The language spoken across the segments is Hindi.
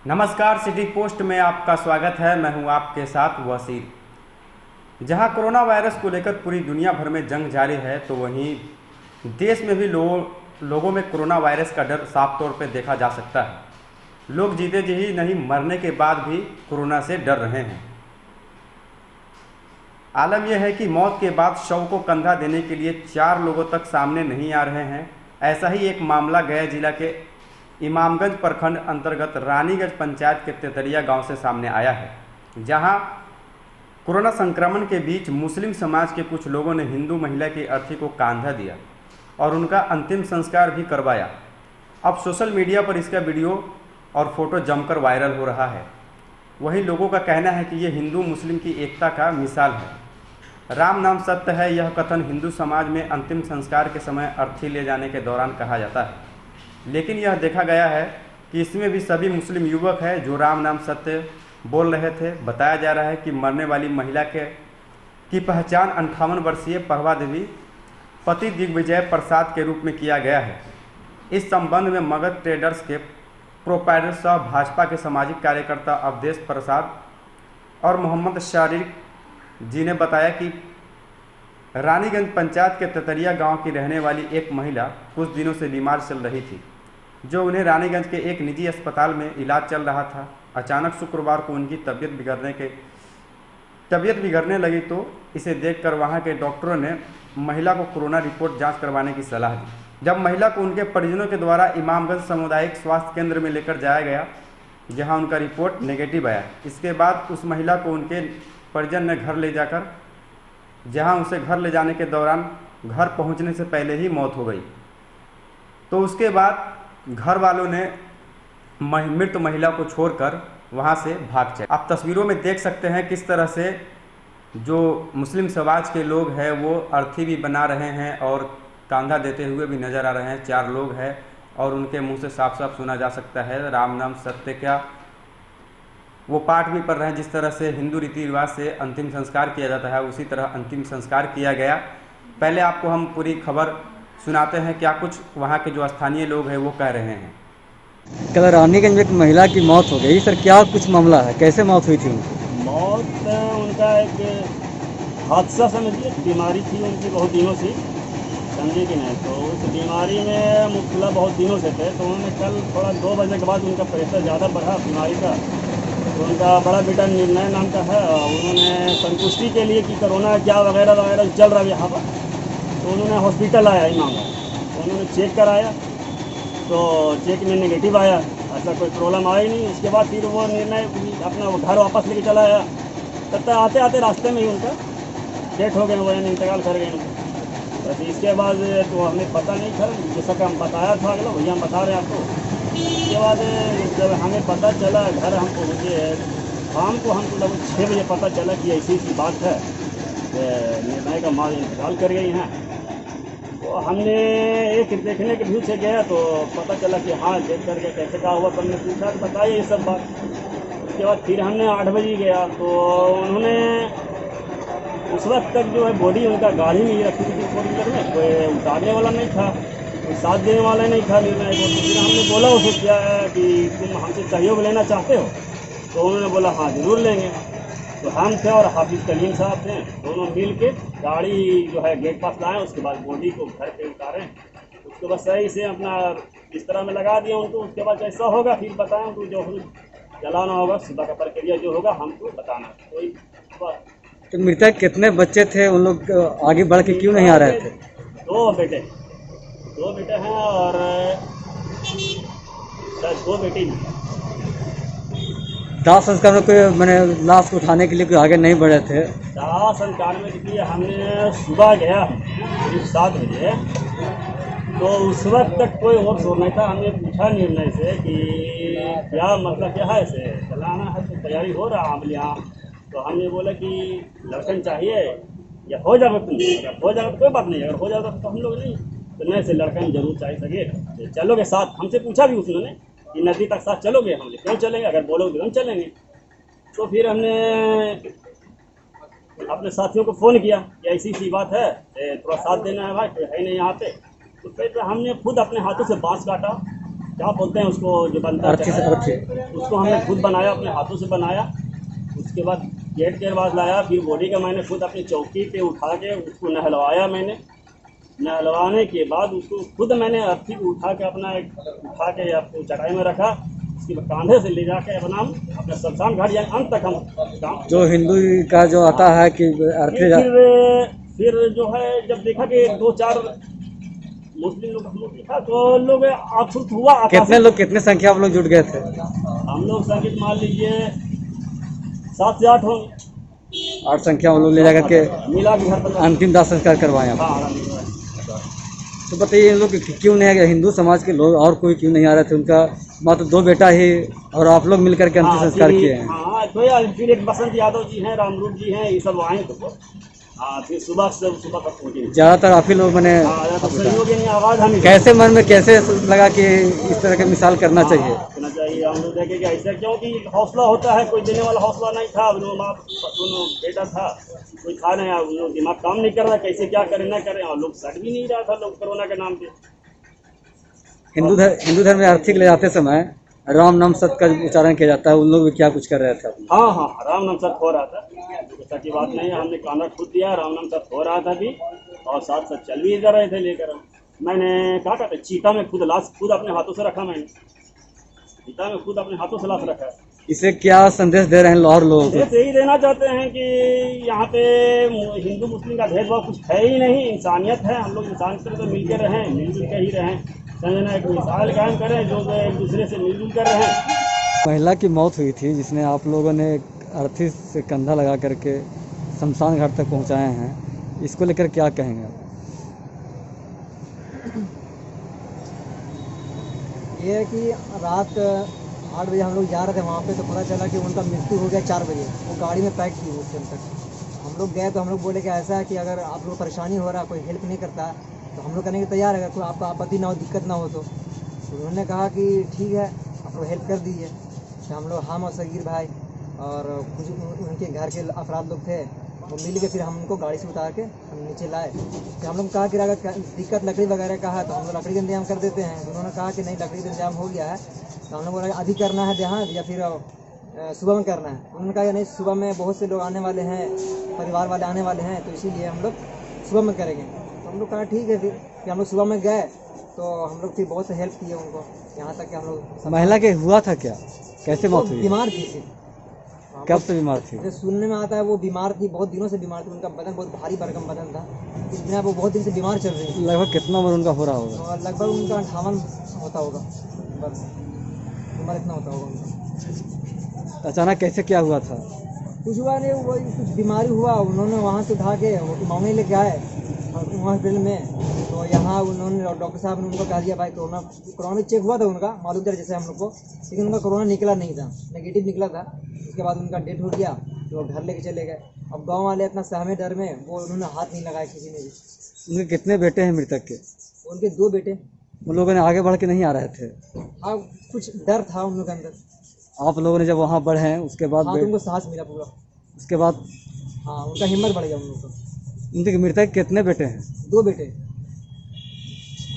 नमस्कार, सिटी पोस्ट में आपका स्वागत है। मैं हूं आपके साथ वसीर। जहां कोरोना वायरस को लेकर पूरी दुनिया भर में जंग जारी है, तो वहीं देश में भी लोगों में कोरोना वायरस का डर साफ तौर पर देखा जा सकता है। लोग जीते जी ही नहीं, मरने के बाद भी कोरोना से डर रहे हैं। आलम यह है कि मौत के बाद शव को कंधा देने के लिए 4 लोगों तक सामने नहीं आ रहे हैं। ऐसा ही एक मामला गया जिला के इमामगंज प्रखंड अंतर्गत रानीगंज पंचायत के तेतरिया गांव से सामने आया है, जहां कोरोना संक्रमण के बीच मुस्लिम समाज के कुछ लोगों ने हिंदू महिला की अर्थी को कंधा दिया और उनका अंतिम संस्कार भी करवाया। अब सोशल मीडिया पर इसका वीडियो और फोटो जमकर वायरल हो रहा है। वहीं लोगों का कहना है कि यह हिंदू मुस्लिम की एकता का मिसाल है। राम नाम सत्य है, यह कथन हिंदू समाज में अंतिम संस्कार के समय अर्थी ले जाने के दौरान कहा जाता है। लेकिन यह देखा गया है कि इसमें भी सभी मुस्लिम युवक हैं जो राम नाम सत्य बोल रहे थे। बताया जा रहा है कि मरने वाली महिला की पहचान 58 वर्षीय प्रभा देवी पति दिग्विजय प्रसाद के रूप में किया गया है। इस संबंध में मगध ट्रेडर्स के प्रोप्राइटर सह भाजपा के सामाजिक कार्यकर्ता अवधेश प्रसाद और मोहम्मद शारिक जी ने बताया कि रानीगंज पंचायत के तेतरिया गांव की रहने वाली एक महिला कुछ दिनों से बीमार चल रही थी, जो उन्हें रानीगंज के एक निजी अस्पताल में इलाज चल रहा था। अचानक शुक्रवार को उनकी तबीयत बिगड़ने लगी, तो इसे देखकर वहां के डॉक्टरों ने महिला को कोरोना रिपोर्ट जांच करवाने की सलाह दी। जब महिला को उनके परिजनों के द्वारा इमामगंज सामुदायिक स्वास्थ्य केंद्र में लेकर जाया गया, जहाँ उनका रिपोर्ट नेगेटिव आया। इसके बाद उस महिला को उनके परिजन ने घर ले जाकर, जहां उसे घर ले जाने के दौरान घर पहुंचने से पहले ही मौत हो गई। तो उसके बाद घर वालों ने मृत महिला को छोड़कर वहां से भाग चले। आप तस्वीरों में देख सकते हैं किस तरह से जो मुस्लिम समाज के लोग हैं वो अर्थी भी बना रहे हैं और कंधा देते हुए भी नजर आ रहे हैं। 4 लोग हैं और उनके मुंह से साफ साफ सुना जा सकता है राम नाम सत्य क्या। वो पाठ भी पढ़ रहे हैं। जिस तरह से हिंदू रीति रिवाज से अंतिम संस्कार किया जाता है, उसी तरह अंतिम संस्कार किया गया। पहले आपको हम पूरी खबर सुनाते हैं, क्या कुछ वहाँ के जो स्थानीय लोग हैं वो कह रहे हैं। कल रानीगंज में एक महिला की मौत हो गई सर, क्या कुछ मामला है, कैसे मौत हुई थी उनकी? मौत उनका एक हादसा समझिए, बीमारी थी उनकी बहुत दिनों से, समझे कि नहीं। तो उस बीमारी में मुब्तला बहुत दिनों से थे। तो उन्होंने कल थोड़ा 2 बजे के बाद उनका प्रेशर ज़्यादा बढ़ा बीमारी का। तो उनका बड़ा बेटा निर्णय नाम का है, उन्होंने संतुष्टि के लिए कि कोरोना क्या वगैरह वगैरह चल रहा है यहाँ पर, तो उन्होंने हॉस्पिटल आया इमाम। तो उन्होंने चेक कराया, तो चेक में नेगेटिव आया, ऐसा कोई प्रॉब्लम आई नहीं। उसके बाद फिर वो निर्णय अपना वो घर वापस लेके चला आया। तब तक आते आते रास्ते में ही उनका डेथ हो गए, वो यानी इंतकाल कर गए। बस इसके बाद तो हमें पता नहीं था, जैसा कि हम बताया था अगला भैया हम बता रहे हैं आपको। उसके बाद जब हमें पता चला, घर हम पहुँचे, शाम को हमको लगभग 6 बजे पता चला कि ऐसी बात है, निर्णय का माँ इंतकाल कर गई हैं। तो हमने एक देखने के व्यू से गया तो पता चला कि हाँ देख करके कैसे क्या हुआ, तो हमने पूछा तो बताया ये सब बात। उसके बाद फिर हमने 8 बजे गया, तो उन्होंने उस वक्त तक जो है बॉडी उनका गाड़ी में ही रखी थी 4 व्हीलर में, कोई उतारने वाला नहीं था, कोई साथ देने वाला नहीं था निर्णय को। तो फिर हमने बोला उसे क्या कि तुम हमसे सहयोग लेना चाहते हो? तो उन्होंने बोला हाँ ज़रूर लेंगे। तो हम थे और हाफिज़ कलीम साहब थे, दोनों मिल के गाड़ी जो है गेट पास लाएँ। उसके बाद बॉडी को घर पे उतारें, उसके बाद सही से अपना बिस्तरा में लगा दिया उनको। उसके बाद जैसा होगा फिर बताएं उनको, जो जलाना होगा सुबह का प्रक्रिया जो होगा हमको बताना। कोई बात। तो मृतक कितने बच्चे थे, उन लोग आगे बढ़ के क्यों नहीं आ रहे थे? 2 बेटे हैं और शायद 2 बेटी भी। दाह संस्कार में कोई मैंने लाश को उठाने के लिए कोई आगे नहीं बढ़े थे? दाह संस्कार में देखिए हमने सुबह गया करीब 7 बजे, तो उस वक्त तक कोई और शोर नहीं था। हमने पूछा निर्णय से कि क्या मतलब क्या है, इसे चलाना है तो तैयारी हो रहा है यहाँ। तो हमने बोला कि लड़कन चाहिए या हो जाएगा, तुम अगर हो जाएगा तो कोई बात नहीं, अगर हो जाएगा तो हम लोग नहीं, तो नहीं से लड़कन जरूर चाहिए सके, तो चलोगे साथ? हमसे पूछा भी उसने कि नदी तक साथ चलोगे? हमने क्यों चलेंगे, अगर बोलोगे तो हम चलेंगे। तो फिर हमने अपने साथियों को फ़ोन किया कि ऐसी सी बात है, थोड़ा साथ देना है भाई, कोई है नहीं यहाँ पे। तो फिर हमने खुद अपने हाथों से बांस काटा क्या बोलते हैं उसको, जो बनता अर्थी से है अर्थी। उसको हमने खुद बनाया, अपने हाथों से बनाया। उसके बाद गेट के बाद लाया, फिर बॉडी का मैंने खुद अपनी चौकी पे उठा के उसको नहलवाया मैंने। नहलवाने के बाद उसको खुद मैंने अर्थी को उठा के उठा के आपको चटाई में रखा। उसके बाद कांधे से ले जाके अपना शमशान घाट या अंत तक हम काम। जो हिंदू का जो आता है कि अर्थी फिर जो है जब देखा कि 2-4 मुस्लिम लोग हम लोग देखा तो लोग आश्चर्य हुआ। कितने लोग, कितने संख्या आप लोग जुट गए थे? हम लोग संगीत मान लीजिए 7 से 8 होंगे। 8 संख्या हम लोग ले जाकर के मिला के घर पर। अंतिम दाह संस्कार करवाए आप। हाँ, तो बताइए इन लोग क्यों नहीं आए, हिंदू समाज के लोग और कोई क्यों नहीं आ रहे थे? उनका मात्र 2 बेटा ही और आप लोग मिलकर के अंतिम संस्कार किए हैं। हाँ, तो फिर एक बसंत यादव जी हैं, रामरूप जी हैं, ये सब आए तो हाँ, फिर सुबह तक पहुँचे। ज़्यादातर आप ही लोग मैंने सहयोगी ने आवाज़ हमें कैसे मन में कैसे लगा कि इस तरह की मिसाल करना चाहिए? करना चाहिए। हम लोग देखे कि ऐसा क्योंकि हौसला होता है, कोई देने वाला हौसला नहीं था। दोनों बेटा था, कोई था नहीं, उन लोग दिमाग काम नहीं कर रहा, कैसे क्या करें ना करें। और लोग सट भी नहीं रहा था लोग कोरोना के नाम पे। हिंदू धर्म में आर्थिक ले जाते समय राम नाम सत्य का उच्चारण किया जाता है, उन लोग भी क्या कुछ कर रहे थे? हाँ हाँ, राम नाम सत्य हो रहा था, ऐसा की बात नहीं है। हमने कांधा खुद दिया, राम नाम सत्य हो रहा था भी, और साथ साथ चल भी कर रहे थे लेकर। मैंने क्या कहते चीता में लाश खुद अपने हाथों से रखा। मैंने चीता में खुद अपने हाथों से लाश रखा है। इसे क्या संदेश दे रहे हैं लाहौर लोगों को? यही देना चाहते हैं कि यहाँ पे हिंदू मुस्लिम का भेदभाव कुछ है ही नहीं, इंसानियत है। हम लोग इंसानियत से तो मिलकर रहें, मिलजुल के ही रहें। समझना, एक मिसाल कायम करें, जो एक दूसरे से मिलजुल कर रहें। महिला की मौत हुई थी जिसने आप लोगों ने अर्थी से कंधा लगा करके शमशान घाट तक पहुंचाए हैं, इसको लेकर क्या कहेंगे आप? ये है कि रात 8 बजे हम लोग जा रहे थे वहाँ पे, तो पता चला कि उनका मृत्यु हो गया 4 बजे। वो गाड़ी में पैक थी उस टाइम तक। हम लोग गए तो हम लोग बोले कि ऐसा है कि अगर आप लोग परेशानी हो रहा है, कोई हेल्प नहीं करता तो हम लोग करने के तैयार है, अगर कोई आपको आपत्ति ना हो, दिक्कत ना हो तो उन्होंने कहा कि ठीक है, आप लोग हेल्प कर दीजिए। तो हम लोग, हम और सगीर भाई और कुछ उनके घर के अफराद लोग थे, वो मिल के फिर हम उनको गाड़ी से उतार के हम नीचे लाए। फिर हम लोग कहा कि अगर दिक्कत लकड़ी वगैरह का है तो हम लोग लकड़ी का इंतजाम कर देते हैं। उन्होंने कहा कि नहीं, लकड़ी का इंतजाम हो गया है, तो हम लोग बोला अभी करना है देहात या फिर सुबह में करना है। उन्होंने कहा कि नहीं, सुबह में बहुत से लोग आने वाले हैं, परिवार वाले आने वाले हैं, तो इसीलिए हम लोग सुबह में करेंगे। तो हम लोग कहा ठीक है। फिर हम लोग सुबह में गए तो हम लोग फिर बहुत से हेल्प किए उनको, यहाँ तक कि हम लोग। महिला के हुआ था क्या, कैसे मौत हुई? बीमार थी सिर्फ। कब से बीमार थी? जैसे सुनने में आता है वो बीमार थी, बहुत दिनों से बीमार थी। उनका बदन बहुत भारी भरकम बदन था, इस बिना वो बहुत दिन से बीमार चल रही थी। लगभग कितना उम्र उनका हो रहा होगा? और लगभग उनका 58 होता होगा, बस उम्र इतना होता होगा उनका। अचानक कैसे क्या हुआ था? कुछ हुआ नहीं, वो कुछ बीमारी हुआ, उन्होंने वहाँ से उठा के मामले लेके आए हॉस्पिटल में। तो यहाँ उन्होंने डॉक्टर साहब ने उनको कहा दिया भाई कोरोना चेक हुआ था उनका, मालूम था जैसे हम लोग को, लेकिन उनका कोरोना निकला नहीं था, नेगेटिव निकला था। उसके बाद उनका डेथ हो गया, तो वो घर लेके चले गए। अब गांव वाले इतना सहमे डर में, वो उन्होंने हाथ नहीं लगाया किसी ने भी। उनके कितने बेटे हैं मृतक के? उनके 2 बेटे। उन लोगों ने आगे बढ़ के नहीं आ रहे थे? हाँ, कुछ डर था उन लोग के अंदर। आप लोगों ने जब वहाँ बढ़े उसके बाद हाँ, तो उनको साहस मिला पूरा। उसके बाद हाँ, उनका हिम्मत बढ़ गया उन लोग का। उनके मृतक कितने बेटे हैं? 2 बेटे।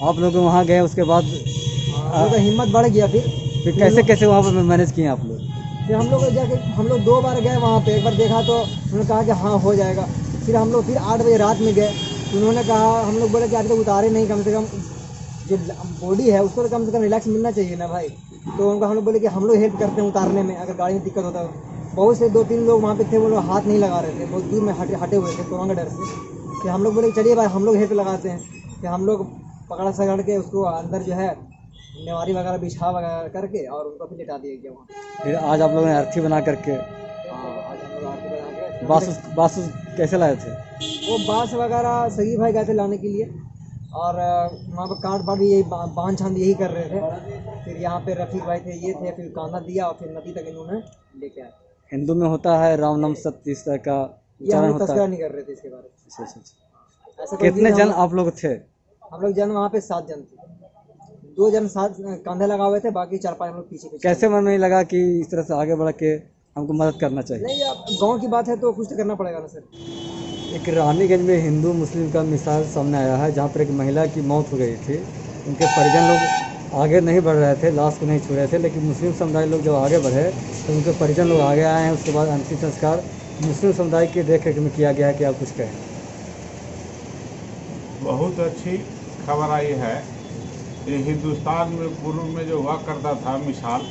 आप लोग वहाँ गए उसके बाद हाँ, उनका हिम्मत बढ़ गया। फिर कैसे कैसे वहाँ पर मैनेज किए आप लोग? फिर हम लोग जाके हम लोग 2 बार गए वहाँ पे। एक बार देखा तो उन्होंने कहा कि हाँ हो जाएगा। फिर हम लोग फिर 8 बजे रात में गए, उन्होंने कहा, हम लोग बोले कि आज तक उतारे नहीं, कम से कम जो बॉडी है उसको तो कम से कम रिलैक्स मिलना चाहिए ना भाई। तो उनको हम लोग बोले कि हम लोग हेल्प करते हैं उतारने में, अगर गाड़ी में दिक्कत होता है। बहुत से 2-3 लोग वहाँ पे थे, वो लोग हाथ नहीं लगा रहे थे, बहुत दूर में हटे हुए थे कोरोना के डर से। फिर हम लोग बोले चलिए भाई हम लोग हेल्प लगाते हैं। फिर हम लोग पकड़ के उसको अंदर जो है नेवारी वगैरह बिछा वगैरह करके और उनको फिर लिटा दिया गया वहाँ। फिर आज आप लोगों ने अर्थी बना करके हाँ, आज हम लोग आरती बना के बांस कैसे लाए थे? वो बांस वगैरह सही भाई गए थे लाने के लिए, और वहाँ पर काट पाट भी यही बांध छांद यही कर रहे थे। फिर यहाँ पे रफीक भाई थे, ये थे, फिर कांधा दिया और फिर नदी तक इन्होंने लेके आए। हिंदू में होता है राम नाम सत्य, इस तरह का ये हम उच्चारण लोग होता तस्करा है। नहीं कर रहे थे इसके बारे में। अच्छा, अच्छा, अच्छा। ऐसा कोई कितने दिन जन आप लोग थे? हम लोग जन वहाँ पे 7 जन थे। 2 जन साथ कांधे लगा हुए थे, बाकी 4-5 हम लोग पीछे। कैसे मन में नहीं लगा कि इस तरह से आगे बढ़ के हमको मदद करना चाहिए? नहीं, अब गाँव की बात है तो कुछ तो करना पड़ेगा ना सर। एक रानीगंज में हिंदू मुस्लिम का मिसाल सामने आया है, जहाँ पर एक महिला की मौत हो गई थी। उनके परिजन लोग आगे नहीं बढ़ रहे थे, लाश को नहीं छू रहे थे, लेकिन मुस्लिम समुदाय लोग जब आगे बढ़े तो उनके परिजन लोग आगे आए हैं। उसके बाद अंतिम संस्कार मुस्लिम समुदाय की देख रेख में किया गया है। कि आप कुछ कहें? बहुत अच्छी खबर आई है। ये हिंदुस्तान में पूर्व में जो हुआ करता था मिसाल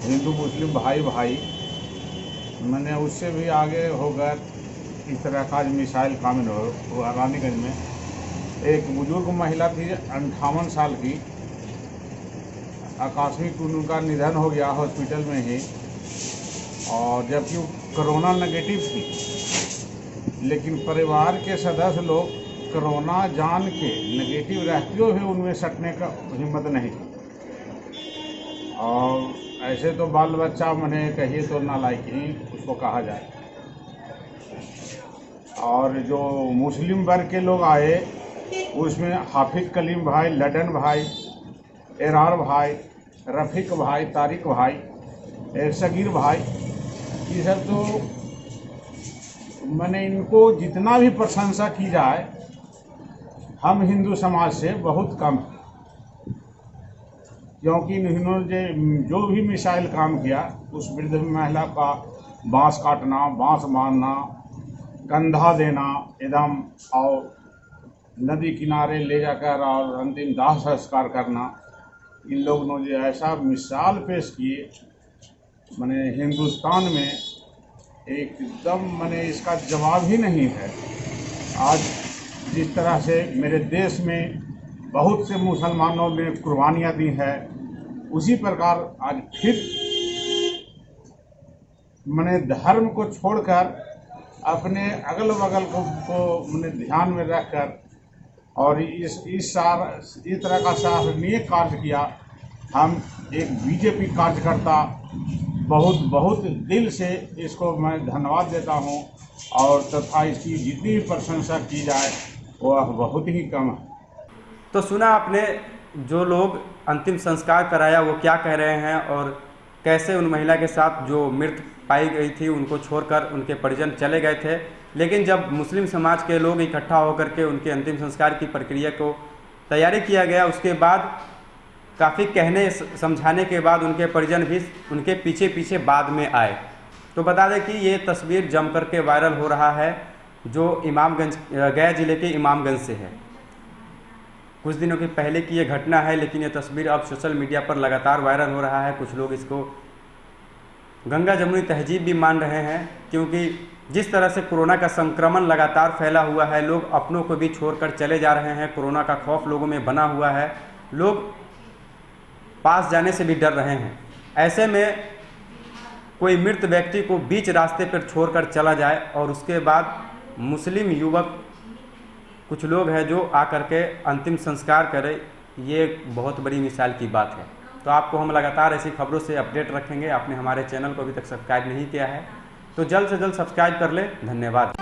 हिंदू मुस्लिम भाई भाई, मैंने उससे भी आगे होकर इस तरह का मिसाइल कामिल हुआ। रानीगंज में एक बुजुर्ग महिला थी 58 साल की, आकस्मिक उनका निधन हो गया हॉस्पिटल में ही, और जबकि कोरोना नेगेटिव थी, लेकिन परिवार के सदस्य लोग कोरोना जान के नेगेटिव रहते हुए उनमें सटने का हिम्मत नहीं थी। और ऐसे तो बाल बच्चा मने कहिए तो नालायक ही उसको कहा जाए। और जो मुस्लिम वर्ग के लोग आए उसमें हाफिज कलीम भाई, लडन भाई, एरार भाई, रफ़ीक भाई, तारिक भाई, सगीर भाई, ये सब तो मैंने इनको जितना भी प्रशंसा की जाए हम हिंदू समाज से बहुत कम हैं, क्योंकि इन्होंने जो भी मिसाइल काम किया उस वृद्ध महिला का बांस काटना, बांस मारना, कंधा देना एकदम, और नदी किनारे ले जाकर और अंतिम दाह संस्कार करना, इन लोगों ने जो ऐसा मिसाल पेश किए, मैंने हिंदुस्तान में एकदम मैंने इसका जवाब ही नहीं है। आज जिस तरह से मेरे देश में बहुत से मुसलमानों ने कुर्बानियाँ दी हैं, उसी प्रकार आज फिर मैंने धर्म को छोड़कर अपने अगल बगल को मैंने ध्यान में रखकर और इस तरह का सराहनीय कार्य किया। हम एक बीजेपी कार्यकर्ता बहुत बहुत दिल से इसको मैं धन्यवाद देता हूं, और तथा इसकी जितनी भी प्रशंसा की जाए वह बहुत ही कम है। तो सुना आपने जो लोग अंतिम संस्कार कराया वो क्या कह रहे हैं, और कैसे उन महिला के साथ जो मृत पाई गई थी उनको छोड़कर उनके परिजन चले गए थे। लेकिन जब मुस्लिम समाज के लोग इकट्ठा होकर के उनके अंतिम संस्कार की प्रक्रिया को तैयारी किया गया, उसके बाद काफ़ी कहने समझाने के बाद उनके परिजन भी उनके पीछे पीछे बाद में आए। तो बता दें कि ये तस्वीर जम करके वायरल हो रहा है, जो इमामगंज गया ज़िले के इमामगंज से है। कुछ दिनों के पहले की ये घटना है, लेकिन ये तस्वीर अब सोशल मीडिया पर लगातार वायरल हो रहा है। कुछ लोग इसको गंगा जमुनी तहजीब भी मान रहे हैं, क्योंकि जिस तरह से कोरोना का संक्रमण लगातार फैला हुआ है, लोग अपनों को भी छोड़कर चले जा रहे हैं। कोरोना का खौफ लोगों में बना हुआ है, लोग पास जाने से भी डर रहे हैं। ऐसे में कोई मृत व्यक्ति को बीच रास्ते पर छोड़कर चला जाए और उसके बाद मुस्लिम युवक कुछ लोग हैं जो आकर के अंतिम संस्कार करें, ये बहुत बड़ी मिसाल की बात है। तो आपको हम लगातार ऐसी खबरों से अपडेट रखेंगे। आपने हमारे चैनल को अभी तक सब्सक्राइब नहीं किया है तो जल्द से जल्द सब्सक्राइब कर लें। धन्यवाद।